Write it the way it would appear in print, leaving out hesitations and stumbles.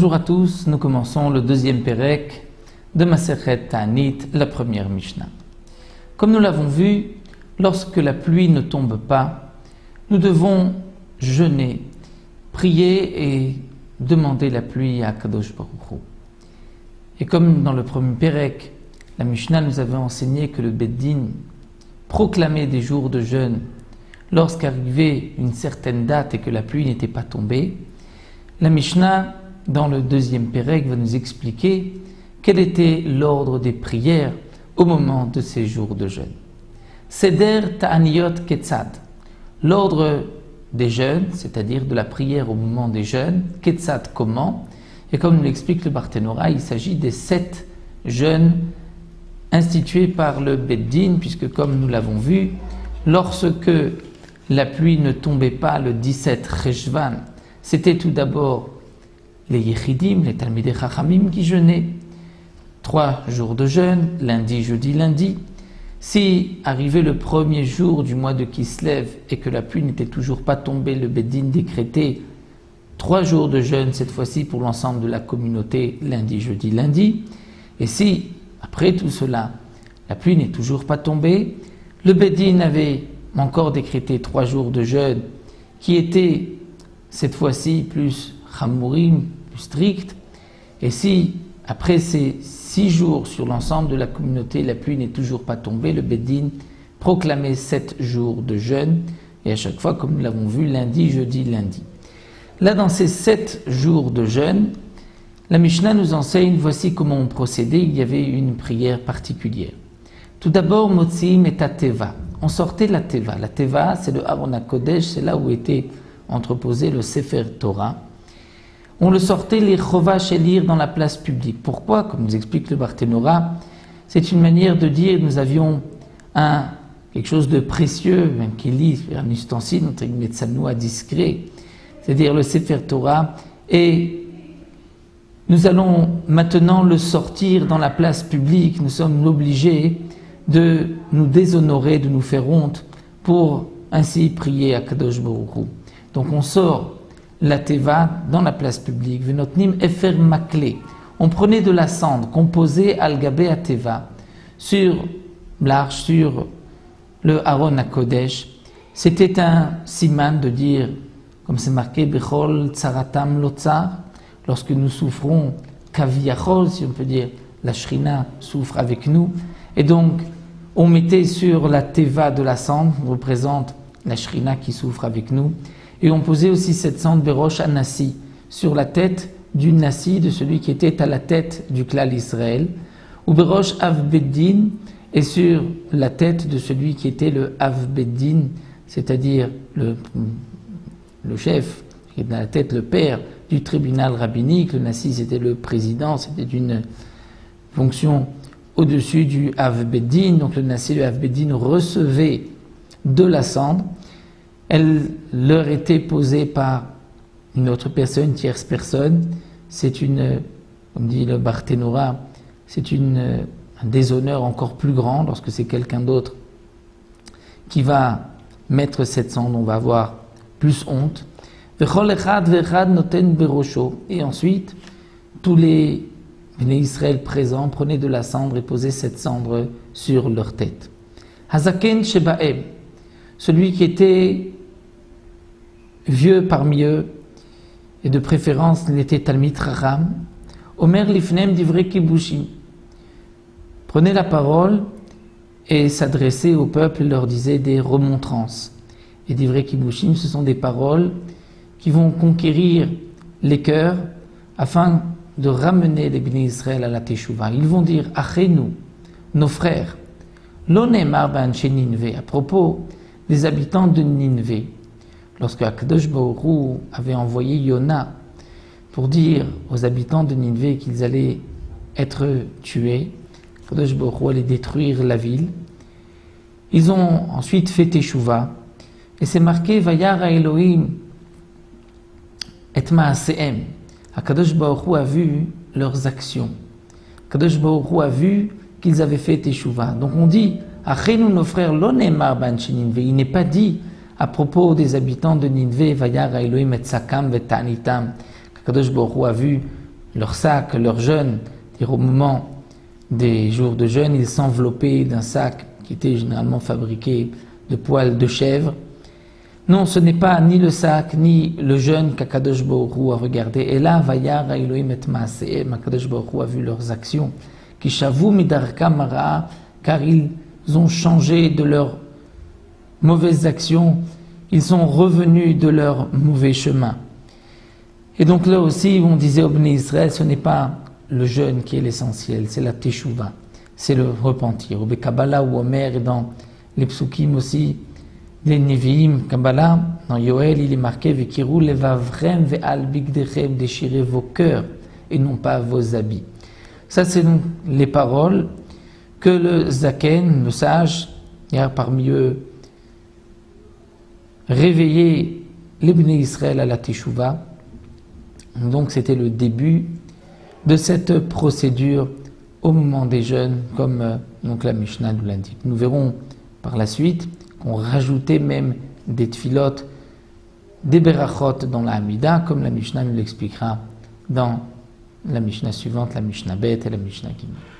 Bonjour à tous, nous commençons le deuxième Pérec de Masechet Ta'anit, la première Mishnah. Comme nous l'avons vu, lorsque la pluie ne tombe pas, nous devons jeûner, prier et demander la pluie à Kadosh Baruch Hu. Et comme dans le premier Pérec, la Mishnah nous avait enseigné que le Beddin proclamait des jours de jeûne lorsqu'arrivait une certaine date et que la pluie n'était pas tombée. La Mishnah, dans le deuxième Pérec, va nous expliquer quel était l'ordre des prières au moment de ces jours de jeûne. Seder Ta'aniyot Ketzad, l'ordre des jeûnes, c'est-à-dire de la prière au moment des jeûnes. Ketzad, comment? Et comme nous l'explique le Barthénora, il s'agit des 7 jeûnes institués par le Beddin, puisque comme nous l'avons vu, lorsque la pluie ne tombait pas le 17 Reshvan, c'était tout d'abord les Yechidim, les Talmidei Chachamim qui jeûnaient. 3 jours de jeûne, lundi, jeudi, lundi. Si arrivait le premier jour du mois de Kislev et que la pluie n'était toujours pas tombée, le Beddin décrétait 3 jours de jeûne, cette fois-ci pour l'ensemble de la communauté, lundi, jeudi, lundi. Et si, après tout cela, la pluie n'est toujours pas tombée, le Beddin avait encore décrété 3 jours de jeûne qui étaient cette fois-ci plus chamourim, plus stricts. Et si, après ces 6 jours sur l'ensemble de la communauté, la pluie n'est toujours pas tombée, le Beddin proclamait 7 jours de jeûne, et à chaque fois, comme nous l'avons vu, lundi, jeudi, lundi. Là, dans ces 7 jours de jeûne, la Mishnah nous enseigne, voici comment on procédait, il y avait une prière particulière. Tout d'abord, Motziim et Teva. On sortait la Teva. La Teva, c'est le Aron HaKodesh, c'est là où était entreposé le Sefer Torah. On le sortait les Chovash et lire dans la place publique. Pourquoi? Comme nous explique le Barthénora, c'est une manière de dire nous avions quelque chose de précieux, un kéli, un ustensile, notre médecanoua discret, c'est-à-dire le Sefer Torah, et nous allons maintenant le sortir dans la place publique. Nous sommes obligés de nous déshonorer, de nous faire honte pour ainsi prier à Kadosh Baruch Hu. Donc on sort la Teva dans la place publique. Venotnim efer makle. On prenait de la cendre qu'on posait al gabé à Teva sur l'arche, sur le Aron HaKodesh. C'était un siman de dire, comme c'est marqué, Bechol tsaratam lotzar, lorsque nous souffrons, kaviachol, si on peut dire, la Shrina souffre avec nous. Et donc, on mettait sur la Teva de la cendre, on représente la Shrina qui souffre avec nous. Et on posait aussi cette cendre Berosh Anassi, sur la tête du Nassi, de celui qui était à la tête du Klal Israël, ou Berosh Avbeddin, et sur la tête de celui qui était le Avbeddin, c'est-à-dire le chef, qui est à la tête, le père du tribunal rabbinique. Le Nassi, c'était le président, c'était une fonction au-dessus du Avbeddin. Donc le Nassi et le Avbeddin recevaient de la cendre. Elle leur était posée par une autre personne, une tierce personne. C'est comme dit le Barthénora, c'est un déshonneur encore plus grand lorsque c'est quelqu'un d'autre qui va mettre cette cendre, on va avoir plus honte. Et ensuite, tous les Bnei Israël présents prenaient de la cendre et posaient cette cendre sur leur tête. Hazaken Shebaem, celui qui était vieux parmi eux, et de préférence il était Talmid Chacham, Omer Lifnem Divrei Kibushim, prenait la parole et s'adressait au peuple et leur disait des remontrances. Et Divrei Kibushim, ce sont des paroles qui vont conquérir les cœurs afin de ramener les Bnei Israël à la Teshuvah. Ils vont dire Achenu, nos frères, Lo ne'emar ba'anshe Nineve, à propos des habitants de Nineve. Lorsque Akadosh Baruch Hu avait envoyé Yona pour dire aux habitants de Nineve qu'ils allaient être tués, Akadosh Baruch Hu allait détruire la ville. Ils ont ensuite fait Teshuvah, et c'est marqué Vayara Elohim et Maasehem. Akadosh Baruch Hu a vu leurs actions. Akadosh Baruch Hu a vu qu'ils avaient fait Teshuvah. Donc on dit Achenu, nos frères, lo ne'emar ba'anshe Nineve. Il n'est pas dit à propos des habitants de Nineve, Vayara Elohim et Sakam ve Ta'anitam, qu'Akadosh Baruch Hu a vu leur sac, leur jeûne. Au moment des jours de jeûne, ils s'enveloppaient d'un sac qui était généralement fabriqué de poils de chèvre. Non, ce n'est pas ni le sac, ni le jeûne qu'Akadosh Baruch Hu a regardé. Et là, Vayara Elohim et Maasehem, Akadosh Baruch Hu a vu leurs actions. Kishavu midarka mara, car ils ont changé de leurs mauvaises actions, ils sont revenus de leur mauvais chemin. Et donc là aussi, on disait au Bnei Israël, ce n'est pas le jeûne qui est l'essentiel, c'est la teshuva, c'est le repentir. Au Kabbalah ou Omer et dans les psukim aussi, les Nevi'im, Kabbalah, dans Yoel, il est marqué Vekiru levavrem ve'al bigdechem, déchirez vos cœurs et non pas vos habits. Ça, c'est donc les paroles que le Zaken, le sage, il y a parmi eux, réveillé les Bnei Israël à la teshuva. Donc, c'était le début de cette procédure au moment des jeûnes, comme donc la Mishnah nous l'indique. Nous verrons par la suite qu'on rajoutait même des tfilotes, des berachot dans la Hamida, comme la Mishnah nous l'expliquera dans la Mishnah suivante, la Mishnah Bet et la Mishnah Gimel.